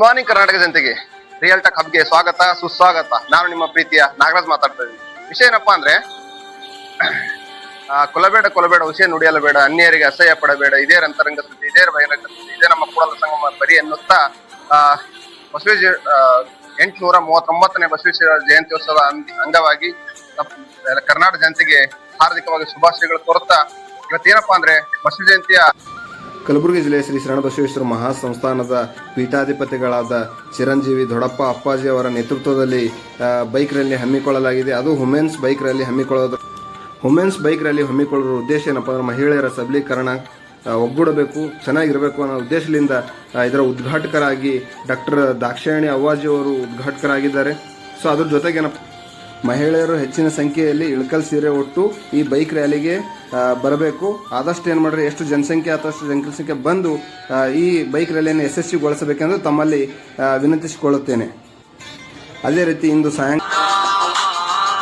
Good morning Karnataka ಜನತೆಗೆ real talk ಹಬ್ಗೆ ಸ್ವಾಗತ ಸುಸ್ವಾಗತ. ನಾನು ನಿಮ್ಮ ಪ್ರೀತಿಯ ನಾಗರಾಜ್ ಮಾತಾಡ್ತಾ ಇದ್ದೀನಿ. ವಿಷಯ ಏನಪ್ಪಾ ಅಂದ್ರೆ ಕೊಲಬೇಡ ವಿಷಯ ನುಡಿಯಲ್ಲ ಬೇಡ, ಅನ್ಯರಿಗೆ ಅಸಹ್ಯ ಪಡಬೇಡ, ಇದೇ ರಂತರಂಗ ಸುದ್ದಿ, ಇದೇ ಬಹಿರಂಗ ಸುದ್ದಿ, ಇದೇ ನಮ್ಮ ಕೂಡಲ ಸಂಗಮ ಬರಿ ಎನ್ನುತ್ತಾ ಬಸವೇಶ್ವರ 839ನೇ ಬಸವೇಶ್ವರ ಜಯಂತ್ಯೋತ್ಸವ ಅಂಗವಾಗಿ ಕರ್ನಾಟಕ ಜನತೆಗೆ ಹಾರ್ದಿಕವಾಗಿ ಶುಭಾಶಯಗಳು ಕೋರುತ್ತಾ ಇವತ್ತೇನಪ್ಪಾ ಅಂದ್ರೆ ಬಸವ ಜಯಂತಿಯ ಕಲಬುರಗಿ ಜಿಲ್ಲೆಯ ಶ್ರೀ ಶರಣ ಬಸವೇಶ್ವರ ಮಹಾಸಂಸ್ಥಾನದ ಪೀಠಾಧಿಪತಿಗಳಾದ ಚಿರಂಜೀವಿ ದೊಡ್ಡಪ್ಪ ಅಪ್ಪಾಜಿ ಅವರ ನೇತೃತ್ವದಲ್ಲಿ ಬೈಕ್ ರ್ಯಾಲಿ ಹಮ್ಮಿಕೊಳ್ಳಲಾಗಿದೆ. ಅದು ವುಮೆನ್ಸ್ ಬೈಕ್ ರ್ಯಾಲಿ ಹಮ್ಮಿಕೊಳ್ಳುವ ಉದ್ದೇಶ ಏನಪ್ಪ ಅಂದ್ರೆ ಮಹಿಳೆಯರ ಸಬಲೀಕರಣ, ಒಗ್ಗೂಡಬೇಕು, ಚೆನ್ನಾಗಿರಬೇಕು ಅನ್ನೋ ಉದ್ದೇಶದಿಂದ ಇದರ ಉದ್ಘಾಟಕರಾಗಿ ಡಾಕ್ಟರ್ ದಾಕ್ಷಾಯಣಿ ಅವ್ವಾಜಿ ಅವರು ಉದ್ಘಾಟಕರಾಗಿದ್ದಾರೆ. ಸೊ ಅದ್ರ ಜೊತೆಗೇನಪ್ಪ ಮಹಿಳೆಯರು ಹೆಚ್ಚಿನ ಸಂಖ್ಯೆಯಲ್ಲಿ ಇಳಕಲ್ ಸೀರೆ ಉಟ್ಟು ಈ ಬೈಕ್ ರ್ಯಾಲಿಗೆ ಬರಬೇಕು. ಆದಷ್ಟು ಏನು ಮಾಡ್ರಿ, ಎಷ್ಟು ಜನಸಂಖ್ಯೆ ಆದಷ್ಟು ಜನಸಂಖ್ಯೆ ಬಂದು ಈ ಬೈಕ್ ರ್ಯಾಲಿಯನ್ನು ಯಶಸ್ವಿಗೊಳಿಸಬೇಕೆಂದು ತಮ್ಮಲ್ಲಿ ವಿನಂತಿಸಿಕೊಳ್ಳುತ್ತೇನೆ. ಅದೇ ರೀತಿ ಇಂದು ಸಾಯಂಕಾಲ